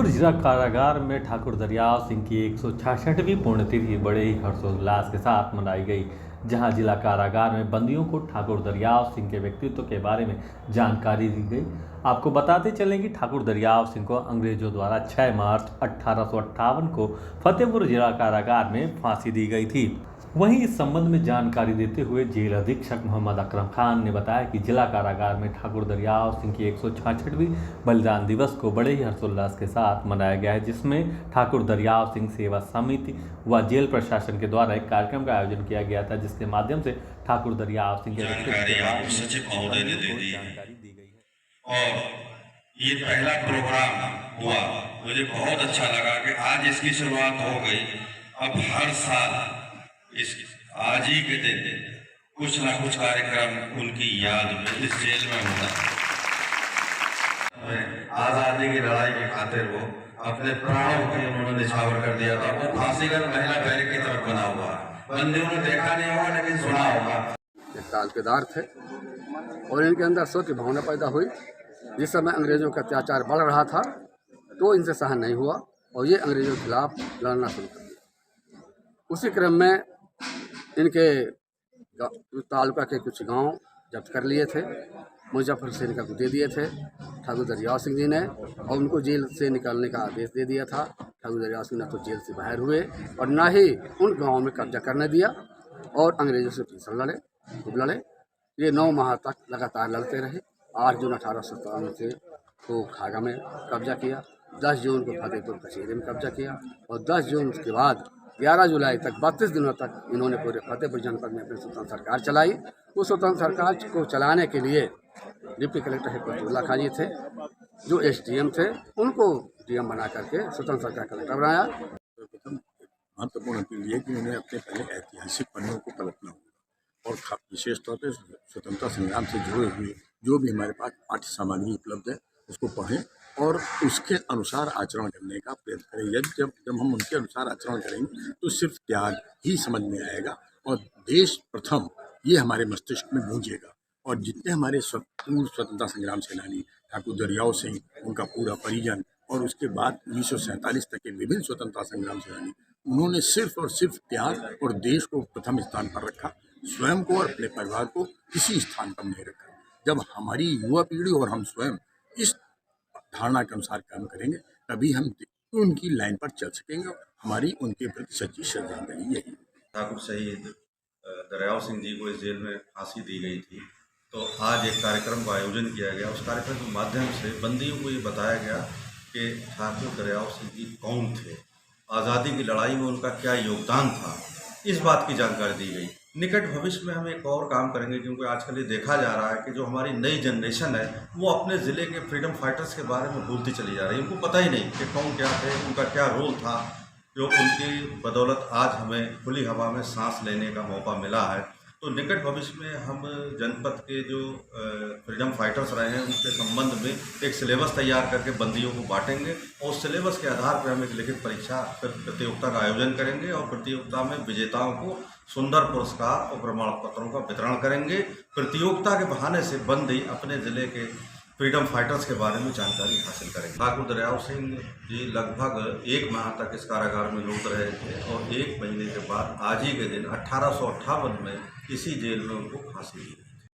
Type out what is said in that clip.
फतेहपुर जिला कारागार में ठाकुर दरियाव सिंह की 166वीं पुण्यतिथि बड़े ही हर्षोल्लास के साथ मनाई गई, जहां जिला कारागार में बंदियों को ठाकुर दरियाव सिंह के व्यक्तित्व के बारे में जानकारी दी गई। आपको बताते चलें कि ठाकुर दरियाव सिंह को अंग्रेजों द्वारा 6 मार्च 1858 को फतेहपुर जिला कारागार में फांसी दी गई थी। वहीं इस संबंध में जानकारी देते हुए जेल अधीक्षक मोहम्मद अकरम खान ने बताया कि जिला कारागार में ठाकुर दरियाव सिंह की 166वीं बलिदान दिवस को बड़े ही हर्षोल्लास के साथ मनाया गया है, जिसमें ठाकुर दरियाव सिंह सेवा समिति व जेल प्रशासन के द्वारा एक कार्यक्रम का आयोजन किया गया था, जिसके माध्यम से ठाकुर दरियाव सिंह के जानकारी दी गई है। और ये पहला प्रोग्राम हुआ, मुझे बहुत अच्छा लगा कि आज इसकी शुरुआत हो गई। अब हर साल आज ही के दिन कुछ ना कुछ कार्यक्रम उनकी याद में इस जेल में होता है। आजादी की लड़ाई की खातिर वो अपने प्राणों को उन्होंने निछावर कर दिया था। वो फांसीगढ़ महिला बैरक की तरफ बना हुआ है। बंदियों ने देखा नहीं होगा लेकिन सुना होगा। ताल्केदार थे और इनके अंदर सोच की भावना पैदा हुई। जिस समय अंग्रेजों का अत्याचार बढ़ रहा था तो इनसे सहन नहीं हुआ और ये अंग्रेजों के खिलाफ लड़ना शुरू कर दिया। उसी क्रम में इनके तालुका के कुछ गांव जब्त कर लिए थे, मुजफ्फर से इनका दे दिए थे ठाकुर दरियाव सिंह जी ने, और उनको जेल से निकालने का आदेश दे दिया था। ठाकुर दरियाव सिंह न तो जेल से बाहर हुए और न ही उन गाँवों में कब्जा करने दिया और अंग्रेजों से भीषण लड़े। ये 9 माह तक लगातार लड़ते रहे। 8 जून 1857 से को खागा में कब्जा किया, 10 जून को फतेहपुर कचहरी में कब्जा किया और 10 जून के बाद 11 जुलाई तक 32 दिनों तक इन्होंने पूरे फतेहपुर जनपद में अपनी स्वतंत्र सरकार चलाई। उस स्वतंत्र सरकार को चलाने के लिए डिप्टी कलेक्टर हिकमतुल्लाह खां जी थे, जो SDM थे, उनको DM बना करके स्वतंत्र सरकार कलेक्टर बनाया। महत्वपूर्ण अपील ये कि उन्हें अपने पहले ऐतिहासिक पन्नों को पलटना होगा और विशेष तौर पर स्वतंत्रता संग्राम से जुड़े हुए जो भी हमारे पास पाठ्य सामग्री उपलब्ध है उसको पढ़ें और उसके अनुसार आचरण करने का प्रयत्न करें। जब हम उनके अनुसार आचरण करेंगे तो सिर्फ त्याग ही समझ में आएगा और देश प्रथम ये हमारे मस्तिष्क में गूंजेगा। और जितने हमारे पूर्व स्वतंत्रता संग्राम सेनानी ठाकुर दरियाव सिंह, उनका पूरा परिजन और उसके बाद 1947 तक के विभिन्न स्वतंत्रता संग्राम सेनानी, उन्होंने सिर्फ और सिर्फ त्याग और देश को प्रथम स्थान पर रखा, स्वयं को और अपने परिवार को किसी स्थान पर नहीं रखा। जब हमारी युवा पीढ़ी और हम स्वयं इस धारणा के अनुसार काम करेंगे तभी हम उनकी लाइन पर चल सकेंगे। हमारी उनके प्रति सच्ची श्रद्धांजलि यही। ठाकुर शहीद दरियाव सिंह जी को इस जेल में फांसी दी गई थी, तो आज एक कार्यक्रम का आयोजन किया गया। उस कार्यक्रम के माध्यम से बंदियों को ये बताया गया कि ठाकुर दरियाव सिंह जी कौन थे, आज़ादी की लड़ाई में उनका क्या योगदान था, इस बात की जानकारी दी गई। निकट भविष्य में हम एक और काम करेंगे, क्योंकि आजकल ये देखा जा रहा है कि जो हमारी नई जनरेशन है वो अपने ज़िले के फ्रीडम फाइटर्स के बारे में भूलती चली जा रही है। उनको पता ही नहीं कि कौन क्या थे, उनका क्या रोल था, जो उनकी बदौलत आज हमें खुली हवा में सांस लेने का मौका मिला है। तो निकट भविष्य में हम जनपद के जो फ्रीडम फाइटर्स रहे हैं उनके संबंध में एक सिलेबस तैयार करके बंदियों को बांटेंगे और उस सिलेबस के आधार पर हम एक लिखित परीक्षा प्रतियोगिता का आयोजन करेंगे और प्रतियोगिता में विजेताओं को सुंदर पुरस्कार और प्रमाण पत्रों का वितरण करेंगे। प्रतियोगिता के बहाने से बंदी अपने ज़िले के फ्रीडम फाइटर्स के बारे में जानकारी हासिल करेंगे। ठाकुर दरियाव सिंह जी लगभग 1 माह तक इस कारागार में लूट रहे थे और 1 महीने के बाद आज ही के दिन 1858 में इसी जेल में उनको फांसी दी।